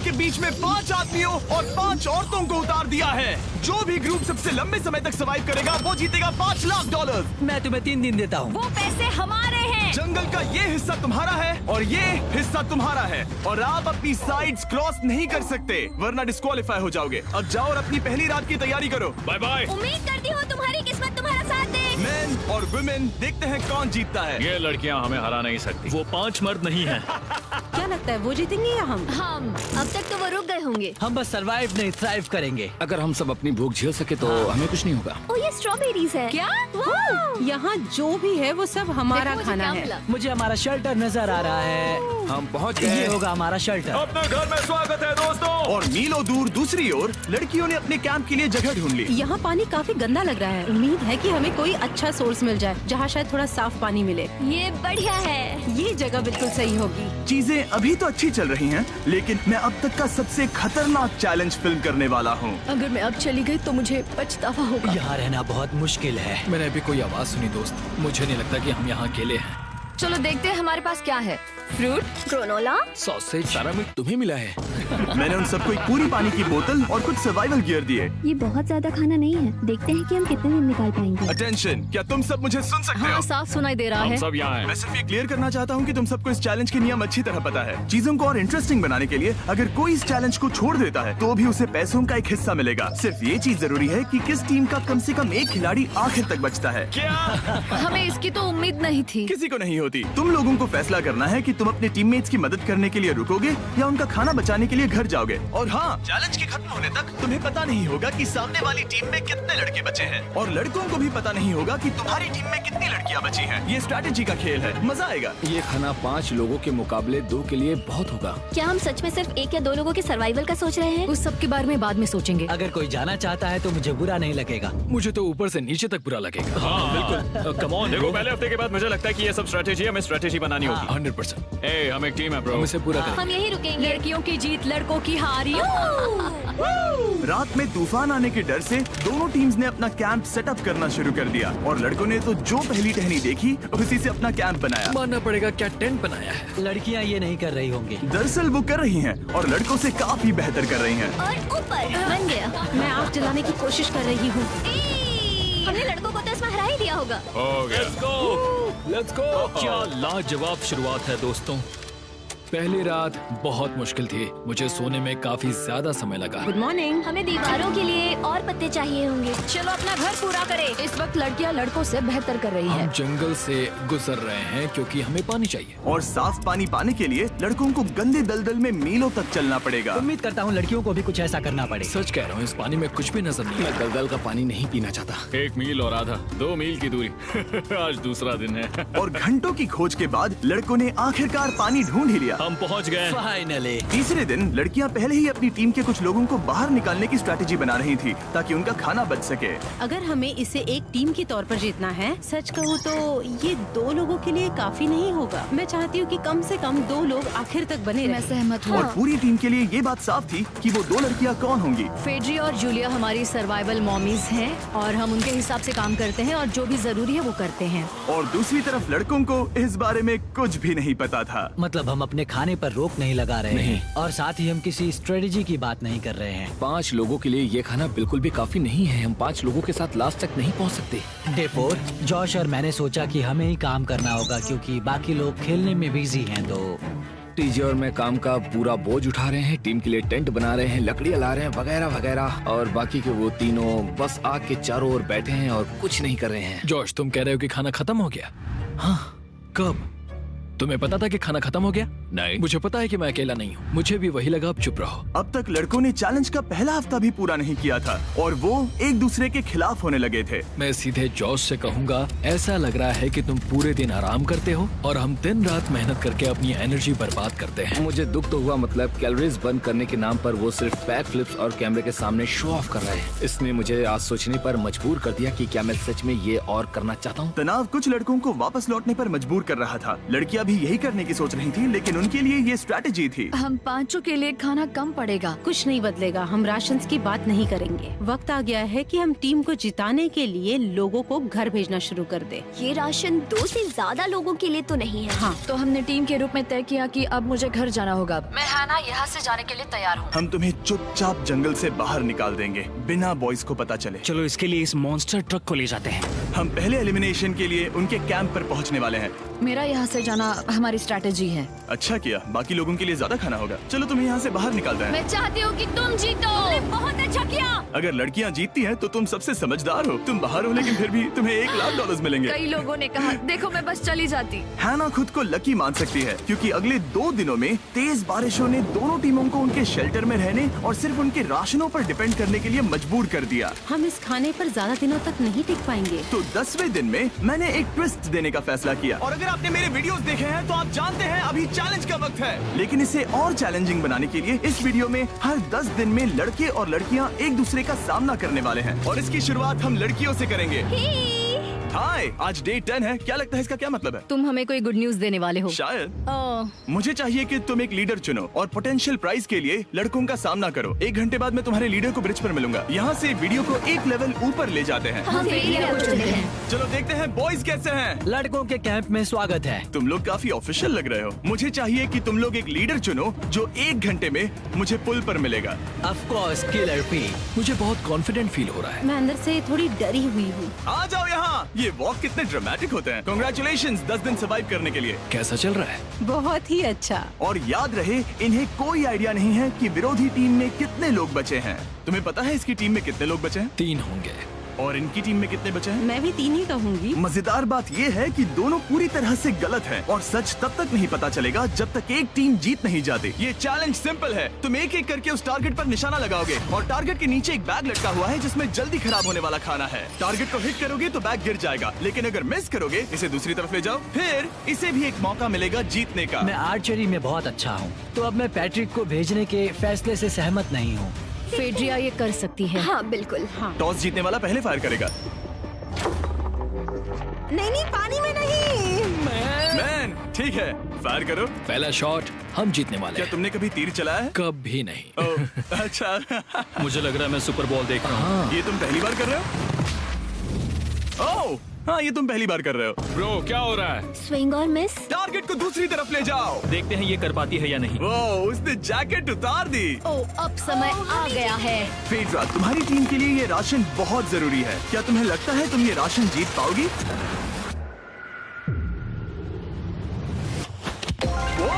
के बीच में 5 आदमियों और 5 औरतों को उतार दिया है। जो भी ग्रुप सबसे लंबे समय तक सर्वाइव करेगा वो जीतेगा $5 लाख। मैं तुम्हें 3 दिन देता हूँ। वो पैसे हमारे हैं। जंगल का ये हिस्सा तुम्हारा है और ये हिस्सा तुम्हारा है और आप अपनी साइड्स क्रॉस नहीं कर सकते वरना डिस्क्वालीफाई हो जाओगे। अब जाओ और अपनी पहली रात की तैयारी करो। Bye bye. उम्मीद करती हूँ तुम्हारी किस्मत तुम्हारा साथ दे। मेन और वुमेन देखते हैं कौन जीतता है। ये लड़कियां हमें हरा नहीं सकती। वो 5 मर्द नहीं हैं। क्या लगता है वो जीतेंगे या हम? अब तक तो वो रुक गए होंगे। हम बस सरवाइव नहीं थ्राइव करेंगे। अगर हम सब अपनी भूख झेल सके तो हमें कुछ नहीं होगा। ओ ये स्ट्रॉबेरीज है। क्या? यहाँ जो भी है वो सब हमारा देखो, मुझे खाना क्या है। मिला। मुझे हमारा शेल्टर नजर आ रहा है। हम पहुँच ये गए। होगा हमारा शेल्टर। अपने घर में स्वागत है दोस्तों। और मीलों दूर दूसरी ओर लड़कियों ने अपने कैंप के लिए जगह ढूंढ ली। यहाँ पानी काफी गंदा लग रहा है। उम्मीद है कि हमें कोई अच्छा सोर्स मिल जाए जहाँ शायद थोड़ा साफ पानी मिले। ये बढ़िया है। ये जगह बिल्कुल सही होगी। चीजें अभी तो अच्छी चल रही हैं, लेकिन मैं अब तक का सबसे खतरनाक चैलेंज फिल्म करने वाला हूँ। अगर मैं अब चली गई तो मुझे पछतावा होगा। यहाँ रहना बहुत मुश्किल है। मैंने अभी कोई आवाज सुनी दोस्त। मुझे नहीं लगता कि हम यहाँ अकेले हैं। चलो देखते हैं हमारे पास क्या है। Fruit, granola. सॉसेज सारा मीट तुम्हें मिला है। मैंने उन सबको एक पूरी पानी की बोतल और कुछ सर्वाइवल गियर दिए। ये बहुत ज्यादा खाना नहीं है। देखते हैं कि हम कितने दिन निकाल पाएंगे। अटेंशन, क्या तुम सब मुझे सुन सकते हो? साफ सुनाई दे रहा हम है। सब यहाँ हैं। मैं सिर्फ ये क्लियर करना चाहता हूँ कि तुम सबको इस चैलेंज के नियम अच्छी तरह पता है। चीजों को और इंटरेस्टिंग बनाने के लिए अगर कोई इस चैलेंज को छोड़ देता है तो भी उसे पैसों का एक हिस्सा मिलेगा। सिर्फ ये चीज जरूरी है कि किस टीम का कम से कम एक खिलाड़ी आखिर तक बचता है। क्या? हमें इसकी तो उम्मीद नहीं थी। किसी को नहीं होती। तुम लोगों को फैसला करना है कि तुम अपने टीममेट्स की मदद करने के लिए रुकोगे या उनका खाना बचाने के लिए घर जाओगे। और हाँ, चैलेंज के खत्म होने तक तुम्हें पता नहीं होगा कि सामने वाली टीम में कितने लड़के बचे हैं और लड़कों को भी पता नहीं होगा कि तुम्हारी टीम में कितनी लड़कियां बची हैं। ये स्ट्रैटेजी का खेल है, मजा आएगा। ये खाना 5 लोगों के मुकाबले 2 के लिए बहुत होगा। क्या हम सच में सिर्फ 1 या 2 लोगों के सर्वाइवल का सोच रहे हैं? उस सब के बारे में बाद में सोचेंगे। अगर कोई जाना चाहता है तो मुझे बुरा नहीं लगेगा। मुझे तो ऊपर से नीचे तक बुरा लगेगा। हाँ बिल्कुल। Come on. देखो पहले हफ्ते के बाद मुझे लगता है कि ये सब स्ट्रेटेजी हमें स्ट्रेटेजी बनानी होगी। 100%। ए, हम एक टीम है ब्रो। हम इसे पूरा करेंगे। हम यही रुकेंगे। लड़कियों की जीत, लड़कों की हार। रात में तूफान आने के डर से दोनों टीम्स ने अपना कैंप सेटअप करना शुरू कर दिया और लड़कों ने तो जो पहली टहनी देखी उसी से अपना कैंप बनाया। मानना पड़ेगा, क्या टेंट बनाया है। लड़कियाँ ये नहीं कर रही होंगी। दरअसल वो कर रही हैं और लड़कों से काफी बेहतर कर रही हैं। और ऊपर बन गया। मैं आग जलाने की कोशिश कर रही हूँ। हमने लड़कों को तो इसमें हरा ही दिया होगा। हो गया। Let's go. क्या लाजवाब शुरुआत है दोस्तों। पहली रात बहुत मुश्किल थी। मुझे सोने में काफी ज्यादा समय लगा। Good morning. हमें दीवारों के लिए और पत्ते चाहिए होंगे। चलो अपना घर पूरा करें। इस वक्त लड़कियां लड़कों से बेहतर कर रही हम है। जंगल से गुजर रहे हैं क्योंकि हमें पानी चाहिए। और साफ पानी पाने के लिए लड़कों को गंदे दलदल में मीलों तक चलना पड़ेगा। उम्मीद करता हूँ लड़कियों को भी कुछ ऐसा करना पड़े। सच कह रहा हूँ, इस पानी में कुछ भी नजर नहीं। मैं दलदल का पानी नहीं पीना चाहता। 1 मील और आधा, 2 मील की दूरी। आज दूसरा दिन है। और घंटों की खोज के बाद लड़कों ने आखिरकार पानी ढूंढ ही लिया। हम पहुँच गए। फाइनली। तीसरे दिन लड़कियां पहले ही अपनी टीम के कुछ लोगों को बाहर निकालने की स्ट्रैटेजी बना रही थी ताकि उनका खाना बच सके। अगर हमें इसे एक टीम के तौर पर जीतना है, सच कहूँ तो ये 2 लोगों के लिए काफी नहीं होगा। मैं चाहती हूँ कि कम से कम 2 लोग आखिर तक बने मैं रहें। सहमत हूँ। और पूरी टीम के लिए ये बात साफ थी कि वो 2 लड़कियां कौन होंगी। फेड्री और जूलिया हमारी सर्वाइवल मॉमीज हैं और हम उनके हिसाब से काम करते हैं और जो भी जरूरी है वो करते हैं। और दूसरी तरफ लड़कों को इस बारे में कुछ भी नहीं पता था। मतलब हम अपने खाने पर रोक नहीं लगा रहे हैं और साथ ही हम किसी स्ट्रेटेजी की बात नहीं कर रहे हैं। 5 लोगों के लिए ये खाना बिल्कुल भी काफी नहीं है। हम 5 लोगों के साथ लास्ट तक नहीं पहुंच सकते। डे 4 जॉश और मैंने सोचा कि हमें ही काम करना होगा क्योंकि बाकी लोग खेलने में बिजी हैं। तो टीजे और मैं काम का पूरा बोझ उठा रहे हैं। टीम के लिए टेंट बना रहे हैं, लकड़ियाँ ला रहे हैं, वगैरह वगैरह। और बाकी के वो तीनों बस आग के चारों ओर बैठे हैं और कुछ नहीं कर रहे हैं। जॉश, तुम कह रहे हो कि खाना खत्म हो गया? हाँ, कब? तुम्हें पता था कि खाना खत्म हो गया? नहीं, मुझे पता है कि मैं अकेला नहीं हूँ। मुझे भी वही लगा, अब चुप रहो। अब तक लड़कों ने चैलेंज का पहला हफ्ता भी पूरा नहीं किया था और वो एक दूसरे के खिलाफ होने लगे थे। मैं सीधे जॉश से कहूँगा, ऐसा लग रहा है कि तुम पूरे दिन आराम करते हो और हम दिन रात मेहनत करके अपनी एनर्जी बर्बाद करते हैं। मुझे दुख तो हुआ, मतलब कैलोरीज बर्न करने के नाम पर वो सिर्फ बैक फ्लिप्स और कैमरे के सामने शो ऑफ कर रहे हैं। इसने मुझे आज सोचने पर मजबूर कर दिया कि क्या मैं सच में ये और करना चाहता हूँ। तनाव कुछ लड़कों को वापस लौटने पर मजबूर कर रहा था। लड़कियां भी यही करने की सोच रही थी, लेकिन उनके लिए ये स्ट्रैटेजी थी। हम पांचों के लिए खाना कम पड़ेगा। कुछ नहीं बदलेगा, हम राशन की बात नहीं करेंगे। वक्त आ गया है कि हम टीम को जिताने के लिए लोगों को घर भेजना शुरू कर दे। ये राशन 2 से ज्यादा लोगों के लिए तो नहीं है। हाँ, तो हमने टीम के रूप में तय किया कि अब मुझे घर जाना होगा। मैं हैना यहाँ से जाने के लिए तैयार हूँ। हम तुम्हें चुपचाप जंगल से बाहर निकाल देंगे बिना बॉयज को पता चले। चलो इसके लिए इस मॉन्स्टर ट्रक को ले जाते हैं। हम पहले एलिमिनेशन के लिए उनके कैंप पर पहुंचने वाले हैं। मेरा यहाँ से जाना हमारी स्ट्रैटेजी है। अच्छा किया, बाकी लोगों के लिए ज्यादा खाना होगा। चलो तुम्हें यहाँ से बाहर निकालते हैं। मैं चाहती हूँ कि तुम जीतो। बहुत अच्छा किया। अगर लड़कियाँ जीतती हैं तो तुम सबसे समझदार हो। तुम बाहर हो लेकिन फिर भी तुम्हें $1,00,000 मिलेंगे। कई लोगों ने कहा देखो मैं बस चली जाती। हैना खुद को लकी मान सकती है क्योंकि अगले 2 दिनों में तेज बारिशों ने दोनों टीमों को उनके शेल्टर में रहने और सिर्फ उनके राशनों पर डिपेंड करने के लिए मजबूर कर दिया। हम इस खाने पर ज्यादा दिनों तक नहीं टिक पाएंगे। तो 10वें दिन में मैंने एक ट्विस्ट देने का फैसला किया। और अगर आपने मेरे वीडियोस देखे हैं तो आप जानते हैं अभी चैलेंज का वक्त है। लेकिन इसे और चैलेंजिंग बनाने के लिए इस वीडियो में हर 10 दिन में लड़के और लड़कियां एक दूसरे का सामना करने वाले हैं और इसकी शुरुआत हम लड़कियों से करेंगे। हाय, आज डे 10 है। क्या लगता है इसका क्या मतलब है? तुम हमें कोई गुड न्यूज देने वाले हो। शायद। ओह, मुझे चाहिए कि तुम एक लीडर चुनो और पोटेंशियल प्राइज के लिए लड़कों का सामना करो। 1 घंटे बाद मैं तुम्हारे लीडर को ब्रिज पर मिलूंगा। यहाँ से वीडियो को एक लेवल ऊपर ले जाते हैं। हम लीडर को चुनते हैं। चलो देखते हैं बॉयज कैसे हैं। लड़कों के कैंप में स्वागत है। तुम लोग काफी ऑफिशियल लग रहे हो। मुझे चाहिए कि तुम लोग एक लीडर चुनो जो 1 घंटे में मुझे पुल पर मिलेगा। Of course killer P. मुझे बहुत कॉन्फिडेंट फील हो रहा है। मैं अंदर से थोड़ी डरी हुई हूँ। आ जाओ यहाँ। ये वॉक कितने ड्रामेटिक होते हैं। कांग्रेचुलेशंस 10 दिन सर्वाइव करने के लिए। कैसा चल रहा है? बहुत ही अच्छा। और याद रहे इन्हें कोई आइडिया नहीं है कि विरोधी टीम में कितने लोग बचे हैं। तुम्हें पता है इसकी टीम में कितने लोग बचे हैं? 3 होंगे। और इनकी टीम में कितने बचे हैं? मैं भी 3 ही कहूँगी। मजेदार बात ये है कि दोनों पूरी तरह से गलत हैं और सच तब तक नहीं पता चलेगा जब तक एक टीम जीत नहीं जाती। ये चैलेंज सिंपल है। तुम एक एक करके उस टारगेट पर निशाना लगाओगे और टारगेट के नीचे एक बैग लटका हुआ है जिसमें जल्दी खराब होने वाला खाना है। टारगेट को हिट करोगे तो बैग गिर जाएगा, लेकिन अगर मिस करोगे इसे दूसरी तरफ ले जाओ, फिर इसे भी एक मौका मिलेगा जीतने का। मैं आर्चरी में बहुत अच्छा हूँ, तो अब मैं पैट्रिक को भेजने के फैसले से सहमत नहीं हूँ। फेड्रिया ये कर सकती है। हाँ बिल्कुल। हाँ। टॉस जीतने वाला पहले फायर करेगा। नहीं, पानी में नहीं। मैन, ठीक है, फायर करो। पहला शॉट हम जीतने वाले क्या हैं। तुमने कभी तीर चलाया है? कभी नहीं। ओह, अच्छा। मुझे लग रहा है मैं सुपर बॉल देख रहा हूँ। ये तुम पहली बार कर रहे हो? ओह, हाँ, ये तुम पहली बार कर रहे हो। ब्रो क्या हो रहा है? स्विंग और मिस। टारगेट को दूसरी तरफ ले जाओ। देखते हैं ये कर पाती है या नहीं। वो उसने जैकेट उतार दी। ओह, अब समय आ गया है। फेड्रा, तुम्हारी टीम के लिए ये राशन बहुत जरूरी है। क्या तुम्हें लगता है तुम ये राशन जीत पाओगी? वो,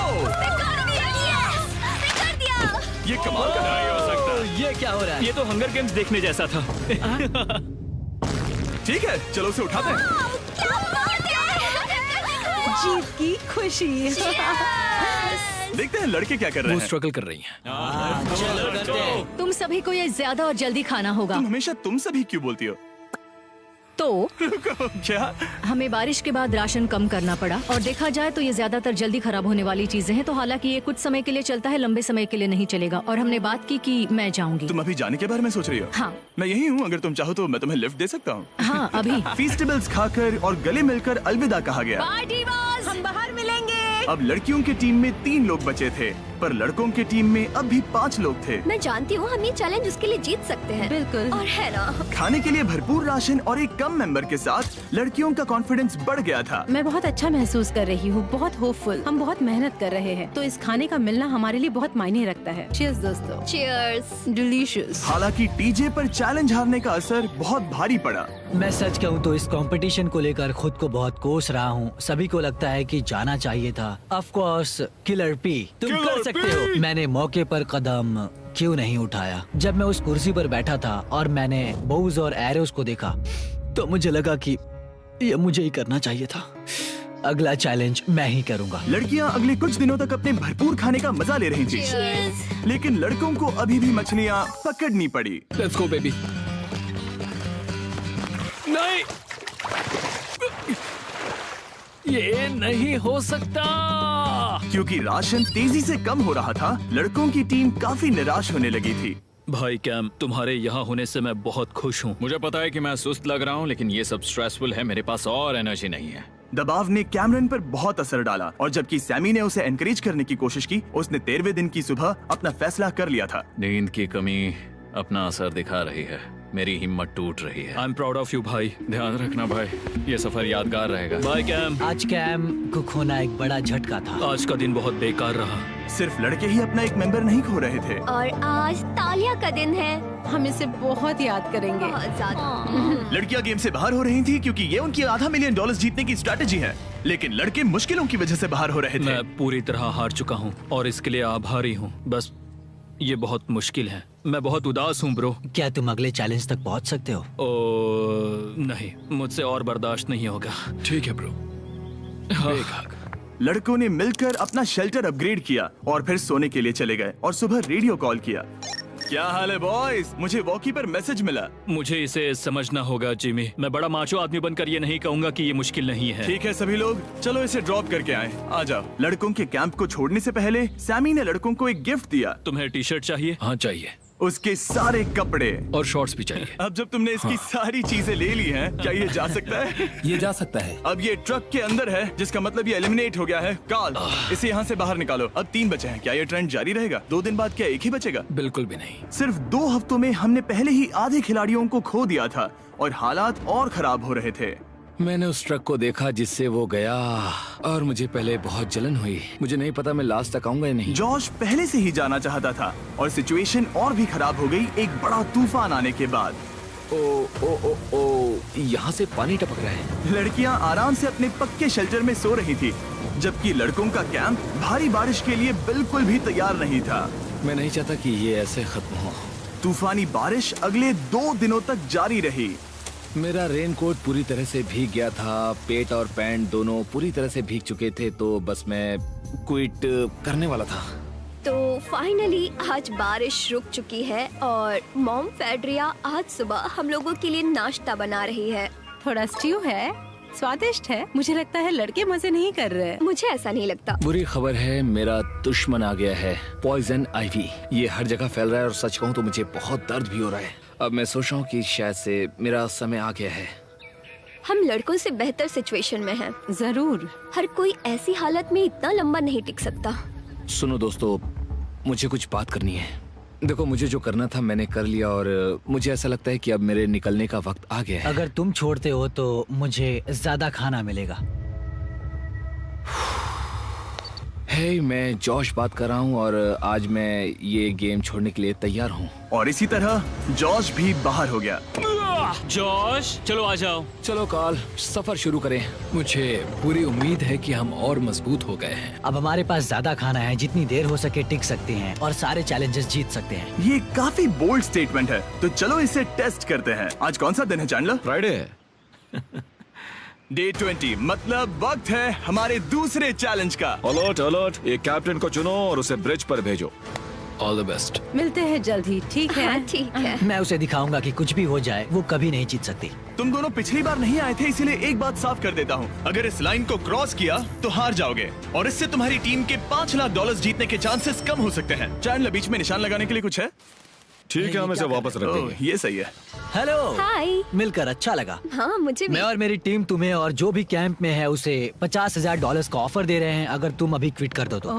ये कमाल का नहीं हो सकता। ये क्या हो रहा है? ये तो हंगर गेम्स देखने जैसा था। ठीक है, चलो उसे उठाते हैं। जीत की खुशी। देखते हैं लड़के क्या कर रहे वो हैं। स्ट्रगल कर रही हैं। चलो करते हैं। तुम सभी को ये ज्यादा और जल्दी खाना होगा। तुम हमेशा तुम सभी क्यों बोलती हो? तो क्या? हमें बारिश के बाद राशन कम करना पड़ा और देखा जाए तो ये ज्यादातर जल्दी खराब होने वाली चीजें हैं। तो हालांकि ये कुछ समय के लिए चलता है, लंबे समय के लिए नहीं चलेगा। और हमने बात की कि मैं जाऊंगी। तुम अभी जाने के बारे में सोच रही हो? हाँ। मैं यही हूँ, अगर तुम चाहो तो मैं तुम्हें लिफ्ट दे सकता हूँ। हाँ, अभी। फीस्टेबल्स खाकर और गले मिलकर अलविदा कहा गया। हम बाहर मिलेंगे। अब लड़कियों की टीम में 3 लोग बचे थे, पर लड़कों की टीम में अब भी 5 लोग थे। मैं जानती हूँ हम ये चैलेंज उसके लिए जीत सकते हैं। बिल्कुल। और है ना। खाने के लिए भरपूर राशन और एक कम मेंबर के साथ लड़कियों का कॉन्फिडेंस बढ़ गया था। मैं बहुत अच्छा महसूस कर रही हूँ, बहुत होपफुल। हम बहुत मेहनत कर रहे हैं, तो इस खाने का मिलना हमारे लिए बहुत मायने रखता है। चीयर्स दोस्तों। चीयर्स। डिलीशियस। हालांकि टीजे पर चैलेंज हारने का असर बहुत भारी पड़ा। मैं सच कहूँ तो इस कंपटीशन को लेकर खुद को बहुत कोस रहा हूँ। सभी को लगता है कि जाना चाहिए था। ऑफ कोर्स किलर पी, तुम कर सकते हो। मैंने मौके पर कदम क्यों नहीं उठाया? जब मैं उस कुर्सी पर बैठा था और मैंने बोव्स और एरोस को देखा तो मुझे लगा कि ये मुझे ही करना चाहिए था। अगला चैलेंज मैं ही करूँगा। लड़कियां अगले कुछ दिनों तक अपने भरपूर खाने का मजा ले रही थी, लेकिन लड़कों को अभी भी मछलियां पकड़नी पड़ी। Let's go baby. नहीं, ये नहीं हो सकता। क्योंकि राशन तेजी से कम हो रहा था, लड़कों की टीम काफी निराश होने लगी थी। भाई कैम, तुम्हारे यहाँ होने से मैं बहुत खुश हूँ। मुझे पता है कि मैं सुस्त लग रहा हूँ, लेकिन ये सब स्ट्रेसफुल है। मेरे पास और एनर्जी नहीं है। दबाव ने कैमरन पर बहुत असर डाला और जबकि सैमी ने उसे एनकरेज करने की कोशिश की, उसने 13वें दिन की सुबह अपना फैसला कर लिया था। नींद की कमी अपना असर दिखा रही है, मेरी हिम्मत टूट रही है। I am proud of you भाई, ध्यान रखना भाई, ये सफर यादगार रहेगा। Bye cam. आज कैम को खोना एक बड़ा झटका था। आज का दिन बहुत बेकार रहा। सिर्फ लड़के ही अपना एक मेंबर नहीं खो रहे थे। और आज तालिया का दिन है। हम इसे बहुत याद करेंगे। बहुत ज्यादा। लड़कियां गेम से बाहर हो रही थी क्योंकि ये उनकी $500 मिलियन जीतने की स्ट्रैटेजी है, लेकिन लड़के मुश्किलों की वजह से बाहर हो रहे थे। मैं पूरी तरह हार चुका हूँ और इसके लिए आभारी हूँ। बस ये बहुत मुश्किल है, मैं बहुत उदास हूँ ब्रो। क्या तुम अगले चैलेंज तक पहुंच सकते हो? नहीं, मुझसे और बर्दाश्त नहीं होगा। ठीक है ब्रो। लड़कों ने मिलकर अपना शेल्टर अपग्रेड किया और फिर सोने के लिए चले गए और सुबह रेडियो कॉल किया। क्या हाल है बॉयज? मुझे वॉकी पर मैसेज मिला। मुझे इसे समझना होगा जिमी, मैं बड़ा माचो आदमी बनकर ये नहीं कहूंगा कि ये मुश्किल नहीं है। ठीक है सभी लोग, चलो इसे ड्रॉप करके आए। आ जाओ। लड़कों के कैंप को छोड़ने से पहले सैमी ने लड़कों को एक गिफ्ट दिया। तुम्हें टी शर्ट चाहिए? हाँ चाहिए, उसके सारे कपड़े और शॉर्ट्स भी चाहिए। अब जब तुमने इसकी सारी चीजें ले ली हैं, क्या ये जा सकता है? ये जा सकता है। अब ये ट्रक के अंदर है, जिसका मतलब ये एलिमिनेट हो गया है। कार्ल, इसे यहाँ से बाहर निकालो। अब 3 बचे हैं। क्या ये ट्रेंड जारी रहेगा? 2 दिन बाद क्या एक ही बचेगा? बिल्कुल भी नहीं। सिर्फ 2 हफ्तों में हमने पहले ही आधे खिलाड़ियों को खो दिया था और हालात और खराब हो रहे थे। मैंने उस ट्रक को देखा जिससे वो गया और मुझे पहले बहुत जलन हुई। मुझे नहीं पता मैं लास्ट तक आऊंगा या नहीं। जॉश पहले से ही जाना चाहता था और सिचुएशन और भी खराब हो गई एक बड़ा तूफान आने के बाद। ओ, यहाँ से पानी टपक रहा है। लड़कियां आराम से अपने पक्के शेल्टर में सो रही थी, जबकि लड़कों का कैंप भारी बारिश के लिए बिल्कुल भी तैयार नहीं था। मैं नहीं चाहता कि ये ऐसे खत्म हो। तूफानी बारिश अगले 2 दिनों तक जारी रही। मेरा रेनकोट पूरी तरह से भीग गया था, पेट और पैंट दोनों पूरी तरह से भीग चुके थे, तो बस मैं क्विट करने वाला था। तो फाइनली आज बारिश रुक चुकी है और मॉम फेड्रिया आज सुबह हम लोगों के लिए नाश्ता बना रही है। थोड़ा स्ट्यू है, स्वादिष्ट है। मुझे लगता है लड़के मजे नहीं कर रहे। मुझे ऐसा नहीं लगता। बुरी खबर है, मेरा दुश्मन आ गया है, पॉइजन आइवी। ये हर जगह फैल रहा है और सच कहूँ तो मुझे बहुत दर्द भी हो रहा है। अब मैं सोच रहा हूँ कि शायद से मेरा समय आ गया है। हम लड़कों से बेहतर सिचुएशन में हैं। जरूर। हर कोई ऐसी हालत में इतना लंबा नहीं टिक सकता। सुनो दोस्तों, मुझे कुछ बात करनी है। देखो, मुझे जो करना था मैंने कर लिया और मुझे ऐसा लगता है कि अब मेरे निकलने का वक्त आ गया है। अगर तुम छोड़ते हो तो मुझे ज्यादा खाना मिलेगा। हे, मैं जॉश बात कर रहा हूँ और आज मैं ये गेम छोड़ने के लिए तैयार हूँ। और इसी तरह जॉश भी बाहर हो गया। जॉश, चलो आ जाओ। चलो कार्ल, सफर शुरू करें। मुझे पूरी उम्मीद है कि हम और मजबूत हो गए हैं। अब हमारे पास ज्यादा खाना है, जितनी देर हो सके टिक सकते हैं और सारे चैलेंजेस जीत सकते हैं। ये काफी बोल्ड स्टेटमेंट है, तो चलो इसे टेस्ट करते हैं। आज कौन सा दिन है चैंडलर? फ्राइडे। डे 20, मतलब वक्त है हमारे दूसरे चैलेंज का। अलर्ट अलर्ट, एक कैप्टन को चुनो और उसे ब्रिज पर भेजो। All the best. मिलते हैं जल्द ही, ठीक है? हाँ, ठीक है। मैं उसे दिखाऊंगा कि कुछ भी हो जाए वो कभी नहीं जीत सकती। तुम दोनों पिछली बार नहीं आए थे, इसीलिए एक बात साफ कर देता हूँ। अगर इस लाइन को क्रॉस किया तो हार जाओगे और इससे तुम्हारी टीम के $5 लाख जीतने के चांसेस कम हो सकते हैं। चैंडलर, बीच में निशान लगाने के लिए कुछ है? ठीक है, हम इसे वापस रख देंगे। ये सही है। हेलो। हाय। मिलकर अच्छा लगा। हाँ, मुझे भी। मैं और मेरी टीम तुम्हें और जो भी कैंप में है उसे $50,000 का ऑफर दे रहे हैं अगर तुम अभी क्विट कर दो तो।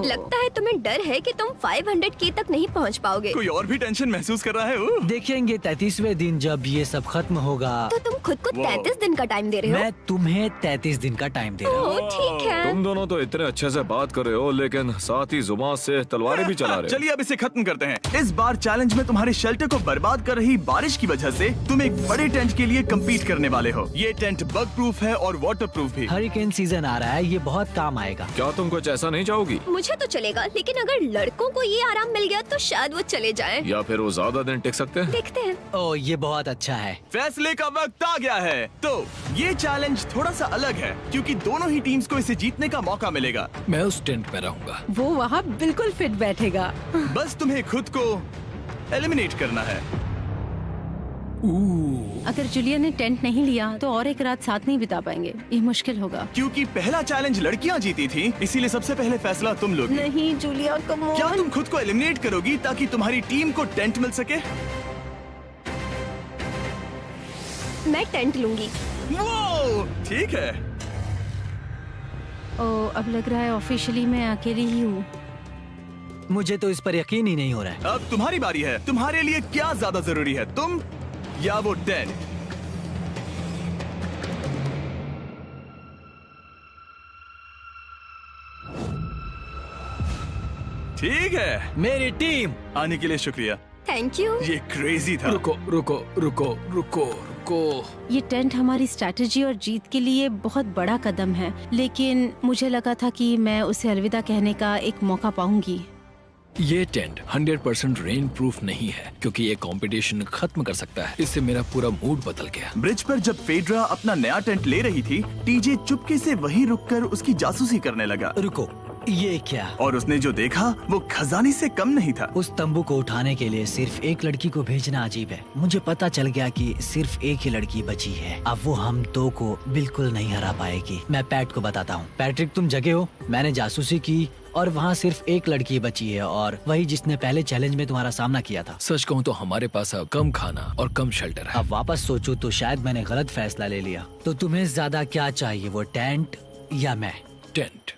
लगता है तुम्हें डर है कि तुम 500K तक नहीं पहुंच पाओगे। कोई और भी टेंशन महसूस कर रहा है? देखेंगे 33वें दिन जब ये सब खत्म होगा। तो तुम खुद को 33 दिन का टाइम दे रहे हो? मैं तुम्हें 33 दिन का टाइम दे रहा हूँ। ओह, ठीक है। तुम दोनों तो इतने अच्छे से बात कर रहे हो, लेकिन साथ ही जुबान से तलवारें भी चला रहे हो। चलिए अब इसे खत्म करते हैं। इस बार चैलेंज में तुम्हारे शेल्टर को बर्बाद कर रही बारिश की वजह से तुम एक बड़े टेंट के लिए कम्पीट करने वाले हो। ये टेंट बग प्रूफ है और वाटर प्रूफ भी। हरिकेन सीजन आ रहा है, ये बहुत काम आएगा। क्या तुम कुछ ऐसा नहीं चाहोगी? मुझे तो चलेगा, लेकिन अगर लड़कों को ये आराम मिल गया तो शायद वो चले जाएं। या फिर वो ज्यादा दिन टिक सकते हैं? देखते हैं। ओह, ये बहुत अच्छा है। फैसले का वक्त आ गया है। तो ये चैलेंज थोड़ा सा अलग है क्योंकि दोनों ही टीम्स को इसे जीतने का मौका मिलेगा। मैं उस टेंट में रहूंगा। वो वहाँ बिल्कुल फिट बैठेगा। बस तुम्हें खुद को एलिमिनेट करना है। अगर जूलिया ने टेंट नहीं लिया तो और एक रात साथ नहीं बिता पाएंगे। ये मुश्किल होगा। क्योंकि पहला चैलेंज लड़कियां जीती थी, इसीलिए सबसे पहले फैसला तुम लोगी। नहीं जूलिया, कम ऑन। क्या तुम खुद को एलिमिनेट करोगी ताकि तुम्हारी टीम को टेंट मिल सके? मैं टेंट लूंगी। वो ठीक है। अब लग रहा है ऑफिशियली मैं अकेली ही हूँ। मुझे तो इस पर यकीन ही नहीं हो रहा है। अब तुम्हारी बारी है। तुम्हारे लिए क्या ज्यादा जरूरी है, तुम या वो टेंट? ठीक है, मेरी टीम। आने के लिए शुक्रिया। Thank you. ये क्रेजी था। रुको रुको रुको रुको रुको। ये टेंट हमारी स्ट्रैटेजी और जीत के लिए बहुत बड़ा कदम है, लेकिन मुझे लगा था कि मैं उसे अलविदा कहने का एक मौका पाऊंगी। ये टेंट 100% रेन प्रूफ नहीं है, क्योंकि ये कंपटीशन खत्म कर सकता है। इससे मेरा पूरा मूड बदल गया। ब्रिज पर जब फेड्रा अपना नया टेंट ले रही थी, टीजे चुपके से वहीं रुककर उसकी जासूसी करने लगा। रुको, ये क्या? और उसने जो देखा वो खजाने से कम नहीं था। उस तंबू को उठाने के लिए सिर्फ एक लड़की को भेजना अजीब है। मुझे पता चल गया कि सिर्फ एक ही लड़की बची है। अब वो हम दो को बिल्कुल नहीं हरा पाएगी। मैं पैट को बताता हूँ। पैट्रिक, तुम जगे हो? मैंने जासूसी की और वहाँ सिर्फ एक लड़की बची है, और वही जिसने पहले चैलेंज में तुम्हारा सामना किया था। सच कहूँ तो हमारे पास अब कम खाना और कम शेल्टर है। अब वापस सोचो तो शायद मैंने गलत फैसला ले लिया। तो तुम्हें ज्यादा क्या चाहिए, वो टेंट या मैं? टेंट।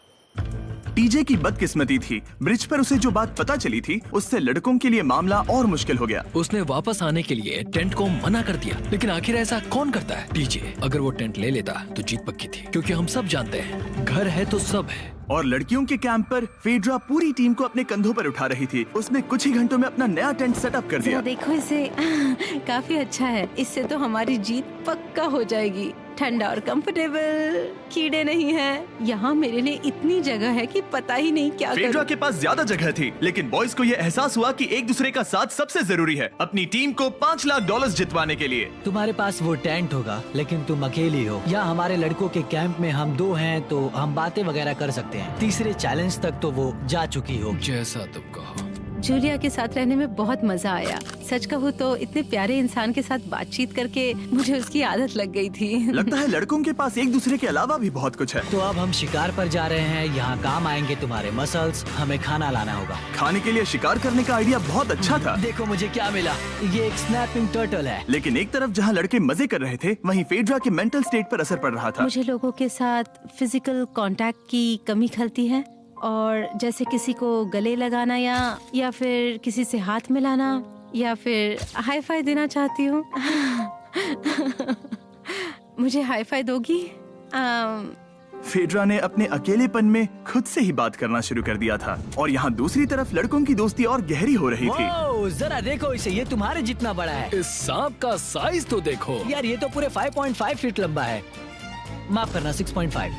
टीजे की बदकिस्मती थी, ब्रिज पर उसे जो बात पता चली थी उससे लड़कों के लिए मामला और मुश्किल हो गया। उसने वापस आने के लिए टेंट को मना कर दिया, लेकिन आखिर ऐसा कौन करता है? टीजे, अगर वो टेंट ले लेता तो जीत पक्की थी, क्योंकि हम सब जानते हैं घर है तो सब है। और लड़कियों के कैंप पर फेड्रा पूरी टीम को अपने कंधों पर उठा रही थी। उसने कुछ ही घंटों में अपना नया टेंट सेटअप कर दिया। जरा देखो इसे। काफी अच्छा है। इससे तो हमारी जीत पक्का हो जाएगी। ठंडा और कंफर्टेबल, कीड़े नहीं हैं। यहाँ मेरे लिए इतनी जगह है कि पता ही नहीं क्या फेड्रा करूं। के पास ज्यादा जगह थी, लेकिन बॉयज को ये एहसास हुआ कि एक दूसरे का साथ सबसे जरूरी है अपनी टीम को $5 लाख जितवाने के लिए। तुम्हारे पास वो टेंट होगा, लेकिन तुम अकेली हो। या हमारे लड़कों के कैंप में हम दो हैं तो हम बातें वगैरह कर सकते हैं। तीसरे चैलेंज तक तो वो जा चुकी हो। जैसा तुम कहो। जूलिया के साथ रहने में बहुत मजा आया। सच कहूँ तो इतने प्यारे इंसान के साथ बातचीत करके मुझे उसकी आदत लग गई थी। लगता है लड़कों के पास एक दूसरे के अलावा भी बहुत कुछ है। तो अब हम शिकार पर जा रहे हैं। यहाँ काम आएंगे तुम्हारे मसल्स। हमें खाना लाना होगा। खाने के लिए शिकार करने का आइडिया बहुत अच्छा था। देखो मुझे क्या मिला। ये एक स्नैपिंग टर्टल है। लेकिन एक तरफ जहाँ लड़के मजे कर रहे थे, वहीं फेड्रा के मेंटल स्टेट पर असर पड़ रहा था। मुझे लोगों के साथ फिजिकल कांटेक्ट की कमी खलती है, और जैसे किसी को गले लगाना या फिर किसी से हाथ मिलाना या फिर हाई फाई देना चाहती हूँ। मुझे हाई फाई दोगी? फेड्रा ने अपने अकेलेपन में खुद से ही बात करना शुरू कर दिया था, और यहाँ दूसरी तरफ लड़कों की दोस्ती और गहरी हो रही थी। वाओ, जरा देखो इसे, ये तुम्हारे जितना बड़ा है। इस सांप का साइज तो देखो यार, ये तो पूरे 5.5 फीट लंबा है। माफ करना, 6.5।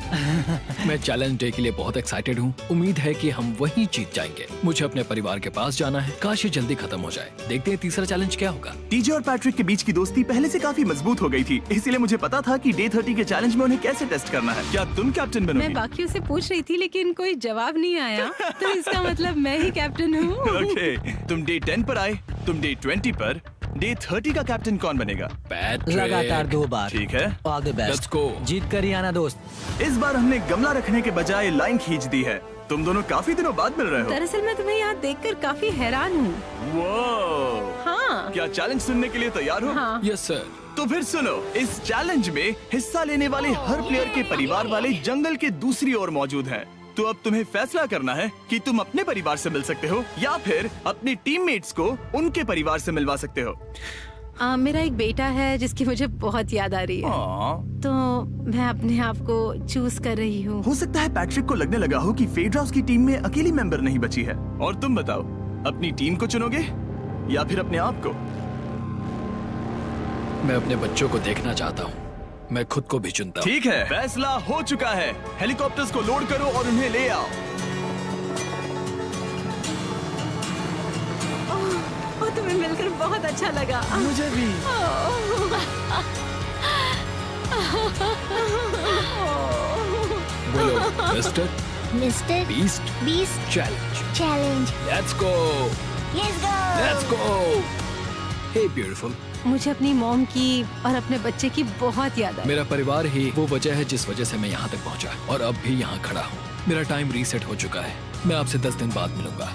मैं चैलेंज डे के लिए बहुत एक्साइटेड हूँ। उम्मीद है कि हम वहीं जीत जाएंगे। मुझे अपने परिवार के पास जाना है। काश ये जल्दी खत्म हो जाए। देखते हैं तीसरा चैलेंज क्या होगा। टीजे और पैट्रिक के बीच की दोस्ती पहले से काफी मजबूत हो गई थी, इसलिए मुझे पता था कि डे 30 के चैलेंज में उन्हें कैसे टेस्ट करना है। क्या तुम कैप्टन बनोगी? मैं बाकियों से पूछ रही थी, लेकिन कोई जवाब नहीं आया, तो इसका मतलब मैं ही कैप्टन हूँ। ओके, तुम डे 10 पर आए, तुम डे 20 पर। डे 30 का कैप्टन कौन बनेगा? पैट्रिक। लगातार 2 बार। ठीक है, all the best. Let's go। जीत कर ही आना दोस्त। इस बार हमने गमला रखने के बजाय लाइन खींच दी है। तुम दोनों काफी दिनों बाद मिल रहे हो। दरअसल मैं तुम्हें यहाँ देखकर काफी हैरान हूँ। वो हाँ। क्या चैलेंज सुनने के लिए तैयार हो? हाँ। Yes sir. तो फिर सुनो, इस चैलेंज में हिस्सा लेने वाले हर प्लेयर के परिवार वाले जंगल के दूसरी ओर मौजूद हैं। तो अब तुम्हें फैसला करना है कि तुम अपने परिवार से मिल सकते हो या फिर अपने टीममेट्स को उनके परिवार से मिलवा सकते हो। मेरा एक बेटा है जिसकी मुझे बहुत याद आ रही है, तो मैं अपने आप को चूज कर रही हूँ। हो सकता है पैट्रिक को लगने लगा हो कि फेड्रा उसकी टीम में अकेली मेंबर नहीं बची है। और तुम बताओ, अपनी टीम को चुनोगे या फिर अपने आप को? मैं अपने बच्चों को देखना चाहता हूँ। मैं खुद को भी चुनता हूँ। ठीक है, फैसला हो चुका है। हेलीकॉप्टर्स को लोड करो और उन्हें ले आओ। तुम्हें मिलकर बहुत अच्छा लगा। मुझे भी। बोलो mister beast challenge. Let's go. Hey beautiful. मुझे अपनी मॉम की और अपने बच्चे की बहुत याद आई। मेरा परिवार ही वो वजह है जिस वजह से मैं यहाँ तक पहुँचा और अब भी यहाँ खड़ा हूँ। मेरा टाइम रीसेट हो चुका है। मैं आपसे 10 दिन बाद मिलूंगा।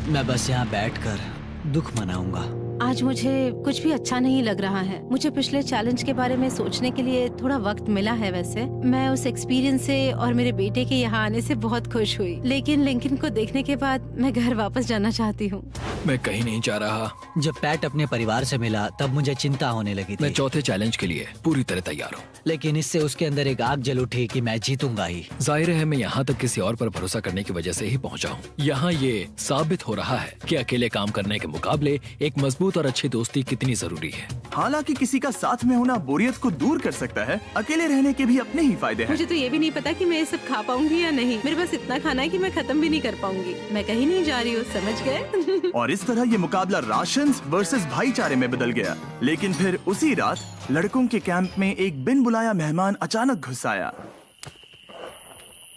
मैं बस यहाँ बैठकर दुख मनाऊंगा। आज मुझे कुछ भी अच्छा नहीं लग रहा है। मुझे पिछले चैलेंज के बारे में सोचने के लिए थोड़ा वक्त मिला है। वैसे मैं उस एक्सपीरियंस से और मेरे बेटे के यहाँ आने से बहुत खुश हुई, लेकिन लिंकन को देखने के बाद मैं घर वापस जाना चाहती हूँ। मैं कहीं नहीं जा रहा। जब पैट अपने परिवार से मिला तब मुझे चिंता होने लगी थी। मैं चौथे चैलेंज के लिए पूरी तरह तैयार हूँ, लेकिन इससे उसके अंदर एक आग जल उठी कि मैं जीतूंगा ही। जाहिर है मैं यहाँ तक किसी और पर भरोसा करने की वजह से ही पहुँचा हूँ। यहाँ ये साबित हो रहा है कि अकेले काम करने के मुकाबले एक मजबूत और अच्छी दोस्ती कितनी जरूरी है। हालांकि किसी का साथ में होना बोरियत को दूर कर सकता है, अकेले रहने के भी अपने ही फायदे हैं। मुझे तो ये भी नहीं पता कि मैं ये सब खा पाऊंगी या नहीं। मेरे पास इतना खाना है कि मैं खत्म भी नहीं कर पाऊंगी। मैं कहीं नहीं जा रही हूँ, समझ गए? और इस तरह ये मुकाबला राशंस वर्सेस भाईचारे में बदल गया। लेकिन फिर उसी रात लड़कों के कैंप में एक बिन बुलाया मेहमान अचानक घुस आया।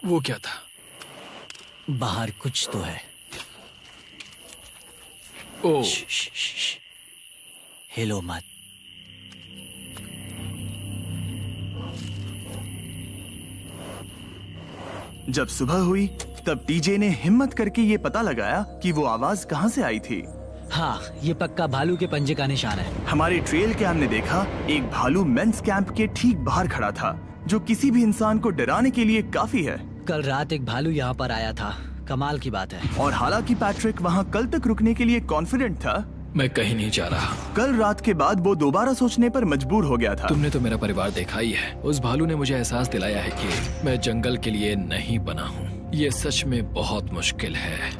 वो क्या था? बाहर कुछ तो है। ओह, हिलो मत। जब सुबह हुई तब टीजे ने हिम्मत करके ये पता लगाया कि वो आवाज कहाँ से आई थी। हाँ, ये पक्का भालू के पंजे का निशान है। हमारे ट्रेल कैम ने देखा एक भालू मेंस कैंप के ठीक बाहर खड़ा था, जो किसी भी इंसान को डराने के लिए काफी है। कल रात एक भालू यहाँ पर आया था, कमाल की बात है। और हालांकि पैट्रिक वहाँ कल तक रुकने के लिए कॉन्फिडेंट था, मैं कहीं नहीं जा रहा। कल रात के बाद वो दोबारा सोचने पर मजबूर हो गया था। तुमने तो मेरा परिवार देखा ही है। उस भालू ने मुझे एहसास दिलाया है कि मैं जंगल के लिए नहीं बना हूँ। ये सच में बहुत मुश्किल है।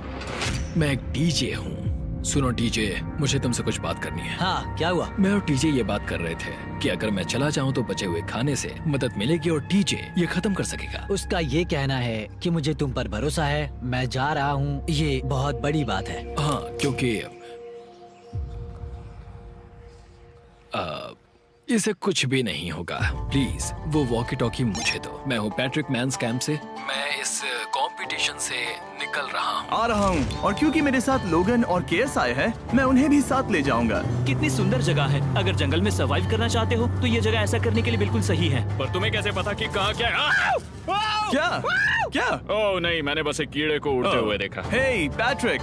मैं एक डीजे हूँ। सुनो टीजे, मुझे तुमसे कुछ बात करनी है। हाँ, क्या हुआ? मैं और टीजे ये बात कर रहे थे कि अगर मैं चला जाऊँ तो बचे हुए खाने से मदद मिलेगी और टीजे ये खत्म कर सकेगा। उसका ये कहना है कि मुझे तुम पर भरोसा है, मैं जा रहा हूँ। ये बहुत बड़ी बात है। हाँ, क्योंकि इसे कुछ भी नहीं होगा। प्लीज वो वॉकी टॉकी मुझे दो। मैं हूँ पैट्रिक मेंस कैंप से। मैं इस कंपटीशन से निकल रहा हूँ। आ रहा हूँ, और क्योंकि मेरे साथ लोगन और केएस आए हैं, मैं उन्हें भी साथ ले जाऊंगा। कितनी सुंदर जगह है। अगर जंगल में सरवाइव करना चाहते हो तो ये जगह ऐसा करने के लिए बिल्कुल सही है। पर तुम्हें कैसे पता कि कहाँ क्या है? क्या? ओह नहीं, मैंने बस एक कीड़े को उड़ते हुए देखा। हे पैट्रिक,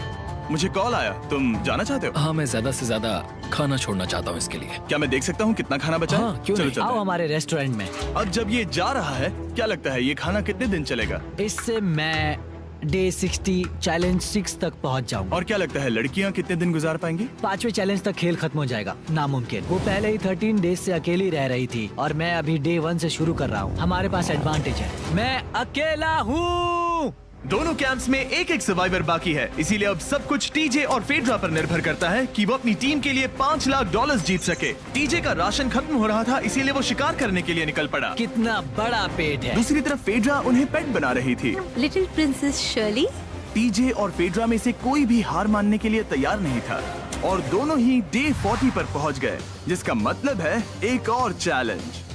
मुझे कॉल आया, तुम जाना चाहते हो? हाँ, मैं ज्यादा से ज्यादा खाना छोड़ना चाहता हूँ इसके लिए। क्या मैं देख सकता हूँ कितना खाना बचा है? हाँ, क्यों नहीं? आओ हमारे रेस्टोरेंट में। अब जब ये जा रहा है, क्या लगता है ये खाना कितने दिन चलेगा? इससे मैं डे 60 चैलेंज 6 तक पहुंच जाऊंगा। और क्या लगता है लड़कियां कितने दिन गुजार पाएंगी? 5वें चैलेंज तक खेल खत्म हो जाएगा। नामुमकिन। वो पहले ही 13 डेज से अकेली रह रही थी और मैं अभी डे 1 से शुरू कर रहा हूँ। हमारे पास एडवांटेज है, मैं अकेला हूँ। दोनों कैंप्स में एक एक सर्वाइवर बाकी है, इसीलिए अब सब कुछ टीजे और फेड्रा पर निर्भर करता है कि वो अपनी टीम के लिए $5 लाख जीत सके। टीजे का राशन खत्म हो रहा था, इसीलिए वो शिकार करने के लिए निकल पड़ा। कितना बड़ा पेट है। दूसरी तरफ फेड्रा उन्हें पेट बना रही थी। Little princess Shirley. टीजे और फेड्रा में से कोई भी हार मानने के लिए तैयार नहीं था और दोनों ही डे 40 पर पहुंच गए, जिसका मतलब है एक और चैलेंज।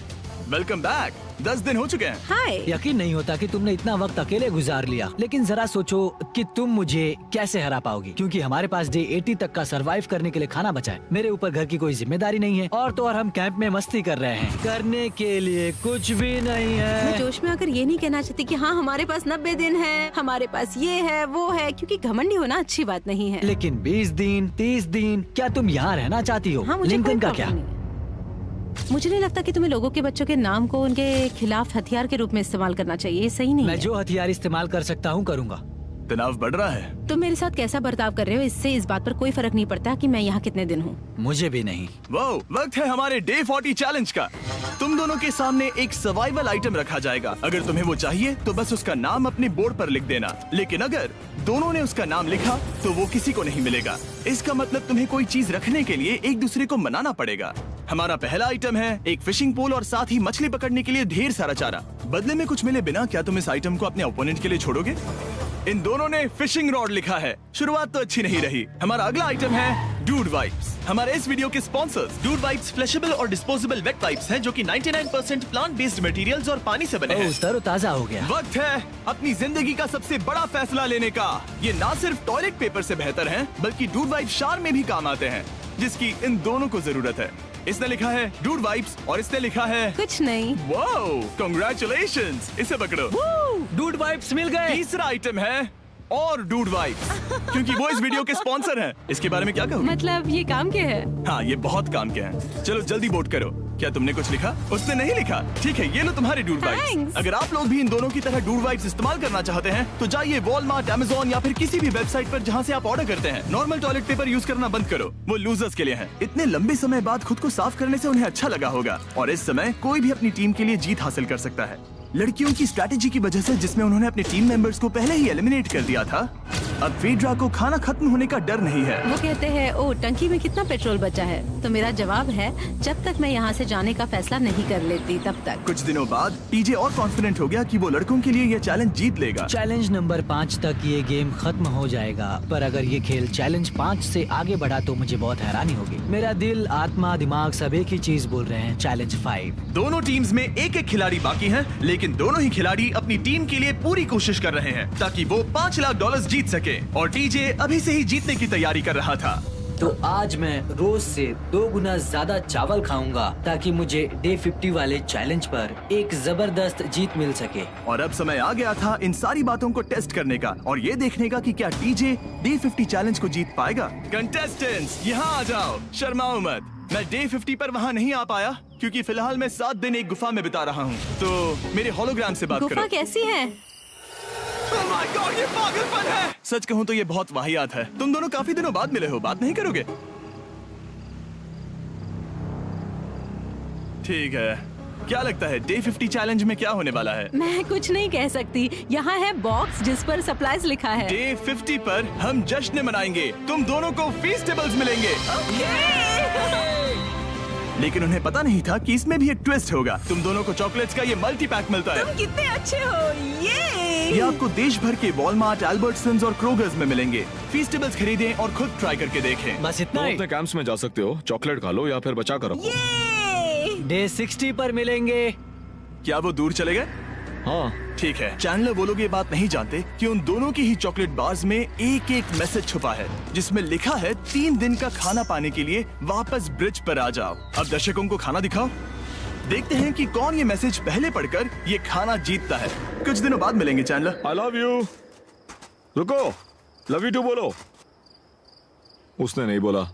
Welcome back. 10 दिन हो चुके हैं। हाय। यकीन नहीं होता कि तुमने इतना वक्त अकेले गुजार लिया, लेकिन जरा सोचो कि तुम मुझे कैसे हरा पाओगी, क्योंकि हमारे पास डे 80 तक का सरवाइव करने के लिए खाना बचा है। मेरे ऊपर घर की कोई जिम्मेदारी नहीं है और तो और हम कैंप में मस्ती कर रहे हैं। करने के लिए कुछ भी नहीं है। मैं जोश में आकर ये नहीं कहना चाहती कि हाँ हमारे पास 90 दिन है, हमारे पास ये है वो है, क्योंकि घमंडी होना अच्छी बात नहीं है। लेकिन 20 दिन 30 दिन क्या तुम यहाँ रहना चाहती हो? हाँ, मुझे लिंकन कोई का प्रॉब्लम क्या? नहीं है। मुझे नहीं लगता कि तुम्हें लोगों के बच्चों के नाम को उनके खिलाफ हथियार के रूप में इस्तेमाल करना चाहिए। ये सही नहीं मैं है। जो हथियार इस्तेमाल कर सकता हूँ करूँगा। तनाव बढ़ रहा है। तुम मेरे साथ कैसा बर्ताव कर रहे हो, इससे इस बात पर कोई फर्क नहीं पड़ता कि मैं यहाँ कितने दिन हूँ। मुझे भी नहीं। वो वक्त है हमारे डे 40 चैलेंज का। तुम दोनों के सामने एक सर्वाइवल आइटम रखा जाएगा। अगर तुम्हें वो चाहिए तो बस उसका नाम अपने बोर्ड पर लिख देना, लेकिन अगर दोनों ने उसका नाम लिखा तो वो किसी को नहीं मिलेगा। इसका मतलब तुम्हें कोई चीज रखने के लिए एक दूसरे को मनाना पड़ेगा। हमारा पहला आइटम है एक फिशिंग पोल और साथ ही मछली पकड़ने के लिए ढेर सारा चारा। बदले में कुछ मिले बिना क्या तुम इस आइटम को अपने ओपोनेंट के लिए छोड़ोगे? इन दोनों ने फिशिंग रॉड लिखा है। शुरुआत तो अच्छी नहीं रही। हमारा अगला आइटम है डूड वाइप्स। हमारे इस वीडियो के स्पॉन्सर्स डूड वाइप्स फ्लैशेबल और डिस्पोजेबल वेट वाइप्स हैं, जो कि 99% प्लांट बेस्ड मटेरियल्स और पानी से बने हैं। तरोताजा हो गया। वक्त है अपनी जिंदगी का सबसे बड़ा फैसला लेने का। ये ना सिर्फ टॉयलेट पेपर से बेहतर हैं, बल्कि डूड वाइप शार में भी काम आते हैं, जिसकी इन दोनों को जरूरत है। इसने लिखा है डूड वाइप्स और इसने लिखा है कुछ नहीं। Wow, congratulations. इसे पकड़ो। डूड वाइप्स मिल गए। तीसरा आइटम है और डूड वाइब्स, क्योंकि वो इस वीडियो के स्पॉन्सर हैं। इसके बारे में क्या कहूँ? मतलब ये काम क्या है? हाँ, ये बहुत काम के हैं। चलो जल्दी वोट करो। क्या तुमने कुछ लिखा? उसने नहीं लिखा। ठीक है, ये लो तुम्हारे डूड वाइब्स। Thanks. अगर आप लोग भी इन दोनों की तरह डूड वाइब्स इस्तेमाल करना चाहते हैं तो जाइए वॉलमार्ट, अमेज़न या फिर किसी भी वेबसाइट पर जहाँ से आप ऑर्डर करते हैं। नॉर्मल टॉयलेट पेपर यूज करना बंद करो, वो लूजर्स के लिए है। इतने लंबे समय बाद खुद को साफ करने से उन्हें अच्छा लगा होगा, और इस समय कोई भी अपनी टीम के लिए जीत हासिल कर सकता है। लड़कियों की स्ट्रैटेजी की वजह से, जिसमें उन्होंने अपने टीम मेंबर्स को पहले ही एलिमिनेट कर दिया था, अब फेड्रा को खाना खत्म होने का डर नहीं है। वो कहते हैं ओ टंकी में कितना पेट्रोल बचा है, तो मेरा जवाब है जब तक मैं यहाँ से जाने का फैसला नहीं कर लेती तब तक। कुछ दिनों बाद टीजे और कॉन्फिडेंट हो गया कि वो लड़कों के लिए ये चैलेंज जीत लेगा। चैलेंज नंबर 5 तक ये गेम खत्म हो जाएगा, पर अगर ये खेल चैलेंज 5 से आगे बढ़ा तो मुझे बहुत हैरानी होगी। मेरा दिल, आत्मा, दिमाग सब एक ही चीज बोल रहे हैं, चैलेंज 5। दोनों टीम्स में एक एक खिलाड़ी बाकी हैं, लेकिन दोनों ही खिलाड़ी अपनी टीम के लिए पूरी कोशिश कर रहे हैं ताकि वो $5 लाख जीत सके, और टीजे अभी से ही जीतने की तैयारी कर रहा था। तो आज मैं रोज से 2 गुना ज्यादा चावल खाऊंगा ताकि मुझे डे 50 वाले चैलेंज पर एक जबरदस्त जीत मिल सके। और अब समय आ गया था इन सारी बातों को टेस्ट करने का और ये देखने का कि क्या टीजे डे 50 चैलेंज को जीत पाएगा। कंटेस्टेंट्स यहाँ आ जाओ, शर्माओ मत। मैं डे 50 पर वहाँ नहीं आ पाया क्योंकि फिलहाल मैं 7 दिन एक गुफा में बिता रहा हूँ, तो मेरे होलोग्राम से बात करो। गुफा कैसी है? Oh my God, ये पागलपन है। सच कहूँ तो ये बहुत वाहियात है। तुम दोनों काफी दिनों बाद मिले हो, बात नहीं करोगे? ठीक है, क्या लगता है डे 50 चैलेंज में क्या होने वाला है? मैं कुछ नहीं कह सकती। यहाँ है बॉक्स जिस पर सप्लाईज लिखा है। डे 50 पर हम जश्न मनाएंगे, तुम दोनों को फीस्टेबल्स मिलेंगे। लेकिन उन्हें पता नहीं था कि इसमें भी एक ट्विस्ट होगा। तुम दोनों को चॉकलेट्स का ये मल्टी पैक मिलता है। तुम कितने अच्छे हो। ये आपको देश भर के वॉलमार्ट, अल्बर्टसन्स और क्रोगर्स में मिलेंगे। फीस्टेबल्स खरीदें और खुद ट्राई करके देखें। बस इतना तुम ही। अपने कैंप्स में जा सकते हो, चॉकलेट खा लो या फिर बचा कर रखो। डे 60 पर मिलेंगे। क्या वो दूर चले गए? हाँ, ठीक है। चैंडलर वो लोग ये बात नहीं जानते कि उन दोनों की ही चॉकलेट बार्स में एक एक मैसेज छुपा है जिसमें लिखा है 3 दिन का खाना पाने के लिए वापस ब्रिज पर आ जाओ। अब दर्शकों को खाना दिखाओ, देखते हैं कि कौन ये मैसेज पहले पढ़कर ये खाना जीतता है। कुछ दिनों बाद मिलेंगे चैंडलर। I love you. रुको, लव यू टू बोलो। उसने नहीं बोला।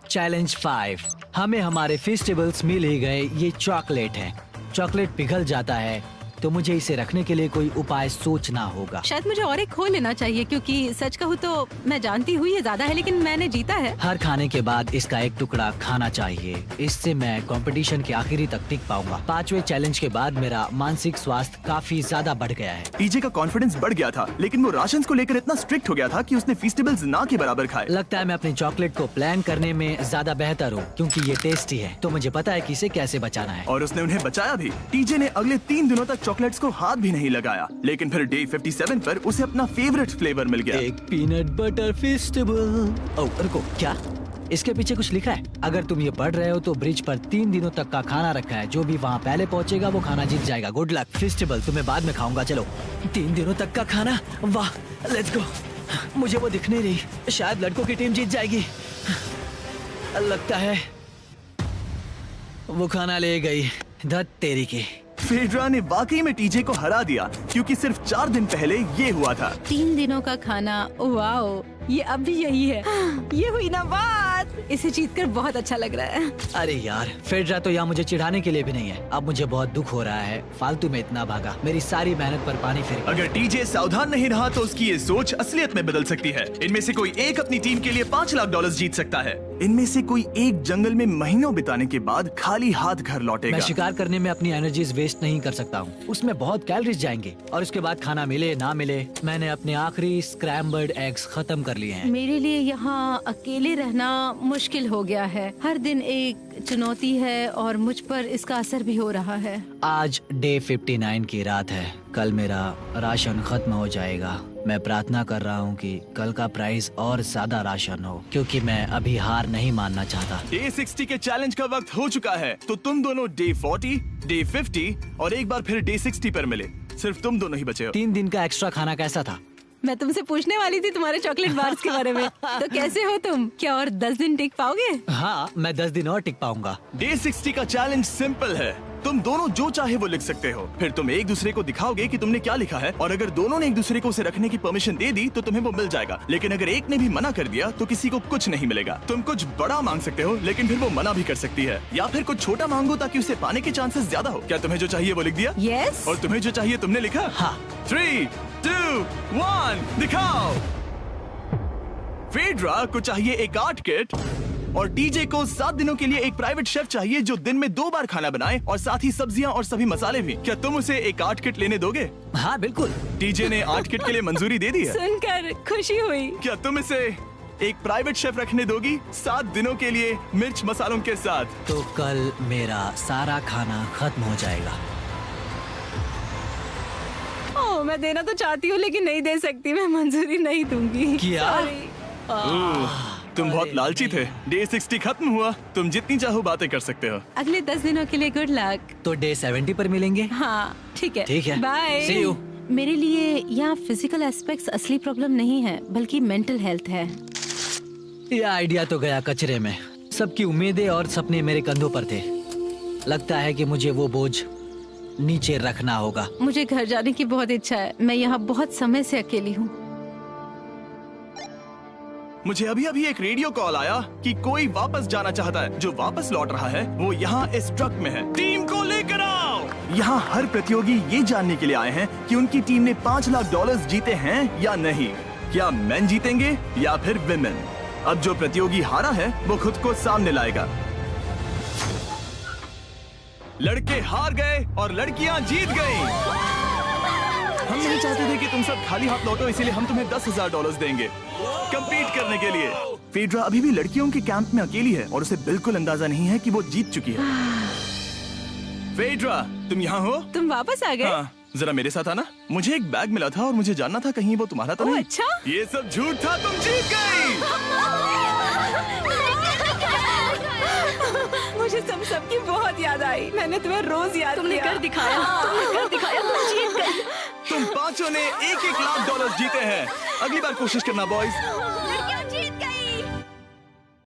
चैलेंज 5। हमें हमारे फेस्टिवल्स मिल ही गए। ये चॉकलेट है। चॉकलेट पिघल जाता है तो मुझे इसे रखने के लिए कोई उपाय सोचना होगा। शायद मुझे और एक खो लेना चाहिए, क्योंकि सच कहूँ तो मैं जानती हूँ ये ज्यादा है, लेकिन मैंने जीता है। हर खाने के बाद इसका एक टुकड़ा खाना चाहिए, इससे मैं कंपटीशन के आखिरी तक टिक पाऊंगा। 5वें चैलेंज के बाद मेरा मानसिक स्वास्थ्य काफी ज्यादा बढ़ गया है। टीजे का कॉन्फिडेंस बढ़ गया था, लेकिन वो राशन को लेकर इतना स्ट्रिक्ट हो गया था कि उसने फीस्टेबल्स ना के बराबर खाए। लगता है मैं अपने चॉकलेट को प्लान करने में ज्यादा बेहतर हूँ, क्योंकि ये टेस्टी है तो मुझे पता है कि इसे कैसे बचाना है। और उसने उन्हें बचाया भी। टीजे ने अगले 3 दिनों तक चॉकलेट्स को हाथ भी नहीं लगाया, लेकिन फिर डे 57 पर उसे अपना फेवरेट फ्लेवर मिल गया। एक पीनट बटर फेस्टिवल। ओह रुको, क्या इसके पीछे कुछ लिखा है? अगर तुम ये पढ़ रहे हो तो ब्रिज पर 3 दिनों तक का खाना रखा है। जो भी वहाँ पहले पहुँचेगा वो खाना जीत जाएगा। Good luck. फेस्टिवल तुम्हें बाद में खाऊंगा। चलो, 3 दिनों तक का खाना, वाह, लेट्स गो। मुझे वो दिख नहीं रही, शायद लड़कों की टीम जीत जाएगी। लगता है वो खाना ले गई। धत तेरी की। फेड्रा ने वाकई में टीजे को हरा दिया, क्योंकि सिर्फ 4 दिन पहले ये हुआ था। 3 दिनों का खाना, वाओ, ये अब भी यही है। ये हुई ना बात। इसे जीतकर बहुत अच्छा लग रहा है। अरे यार, फेड्रा तो यहाँ मुझे चिढ़ाने के लिए भी नहीं है। अब मुझे बहुत दुख हो रहा है, फालतू में इतना भागा, मेरी सारी मेहनत पर पानी फिर गया। अगर टीजे सावधान नहीं रहा तो उसकी ये सोच असलियत में बदल सकती है। इनमें से कोई एक अपनी टीम के लिए $5 लाख जीत सकता है। इनमें से कोई एक जंगल में महीनों बिताने के बाद खाली हाथ घर लौटेगा। मैं शिकार करने में अपनी एनर्जीज वेस्ट नहीं कर सकता हूँ, उसमें बहुत कैलोरीज जाएंगे और उसके बाद खाना मिले ना मिले। मैंने अपने आखिरी स्क्रैम्बल्ड एग्स खत्म कर लिए हैं। मेरे लिए यहाँ अकेले रहना मुश्किल हो गया है। हर दिन एक चुनौती है और मुझ पर इसका असर भी हो रहा है। आज डे 59 की रात है। कल मेरा राशन खत्म हो जाएगा। मैं प्रार्थना कर रहा हूँ कि कल का प्राइस और ज्यादा राशन हो, क्योंकि मैं अभी हार नहीं मानना चाहता। डे 60 के चैलेंज का वक्त हो चुका है, तो तुम दोनों डे 40, डे 50 और एक बार फिर डे 60 पर मिले। सिर्फ तुम दोनों ही बचे हो। 3 दिन का एक्स्ट्रा खाना कैसा था? मैं तुमसे पूछने वाली थी तुम्हारे चॉकलेट बार्स के बारे में। तो कैसे हो तुम? क्या और 10 दिन टिक पाओगे? हाँ, मैं 10 दिन और टिक पाऊंगा। डे 60 का चैलेंज सिंपल है। तुम दोनों जो चाहे वो लिख सकते हो। फिर तुम एक दूसरे को दिखाओगे कि तुमने क्या लिखा है, और अगर दोनों ने एक दूसरे को उसे रखने की परमिशन दे दी तो तुम्हें वो मिल जाएगा। लेकिन अगर एक ने भी मना कर दिया तो किसी को कुछ नहीं मिलेगा। तुम कुछ बड़ा मांग सकते हो, लेकिन फिर वो मना भी कर सकती है, या फिर कुछ छोटा मांगो ताकि उसे पाने के चांसेस ज्यादा हो। क्या तुम्हें जो चाहिए वो लिख दिया? यस। और तुम्हें जो चाहिए तुमने लिखा? हाँ। 3, 2, 1 दिखाओ। फेड्रा को चाहिए एक आर्ट किट, और टीजे को 7 दिनों के लिए एक प्राइवेट शेफ चाहिए जो दिन में 2 बार खाना बनाए, और साथ ही सब्जियां और सभी मसाले भी। क्या तुम उसे एक आर्ट किट लेने दोगे? हाँ बिल्कुल। टीजे ने आर्ट किट के लिए मंजूरी दे दी है। सुनकर खुशी हुई। क्या तुम इसे एक प्राइवेट शेफ रखने दोगी 7 दिनों के लिए मिर्च मसालों के साथ? तो कल मेरा सारा खाना खत्म हो जाएगा। ओह, मैं देना तो चाहती हूँ लेकिन नहीं दे सकती। मैं मंजूरी नहीं दूंगी। क्या? तुम बहुत लालची थे। डे 60 खत्म हुआ। तुम जितनी चाहो बातें कर सकते हो। अगले 10 दिनों के लिए गुड लक। तो डे 70 पर मिलेंगे। हाँ ठीक है। ठीक है। बाय। See you। मेरे लिए यहाँ फिजिकल एस्पेक्ट्स असली प्रॉब्लम नहीं है, बल्कि मेंटल हेल्थ है। ये आइडिया तो गया कचरे में। सबकी उम्मीदें और सपने मेरे कंधों पर थे। लगता है कि मुझे वो बोझ नीचे रखना होगा। मुझे घर जाने की बहुत इच्छा है। मैं यहाँ बहुत समय से अकेली हूँ। मुझे अभी अभी एक रेडियो कॉल आया कि कोई वापस जाना चाहता है। जो वापस लौट रहा है वो यहाँ इस ट्रक में है। टीम को लेकर आओ। यहाँ हर प्रतियोगी ये जानने के लिए आए हैं कि उनकी टीम ने $5 लाख जीते हैं या नहीं। क्या मेन जीतेंगे या फिर विमेन? अब जो प्रतियोगी हारा है वो खुद को सामने लाएगा। लड़के हार गए और लड़कियां जीत गईं। हम नहीं चाहते थे कि तुम सब खाली हाथ लौटो, इसीलिए हम तुम्हें $10,000 देंगे कंपीट करने के लिए। फेड्रा अभी भी लड़कियों के कैंप में अकेली है और उसे बिल्कुल अंदाजा नहीं है कि वो जीत चुकी है। फेड्रा, तुम यहाँ हो? तुम वापस आ गए? हाँ, जरा मेरे साथ आना। मुझे एक बैग मिला था और मुझे जानना था कहीं वो तुम्हारा तो नहीं। अच्छा? ये सब झूठ था, तुम जीत गई। मुझे सबकी बहुत याद आई। मैंने तुम्हें रोज याद तुमने किया। कर दिखाया। तुमने कर दिखाया। तुम जीत गई। तुम पांचों ने $1-1 लाख जीते हैं। अगली बार कोशिश करना बॉयज।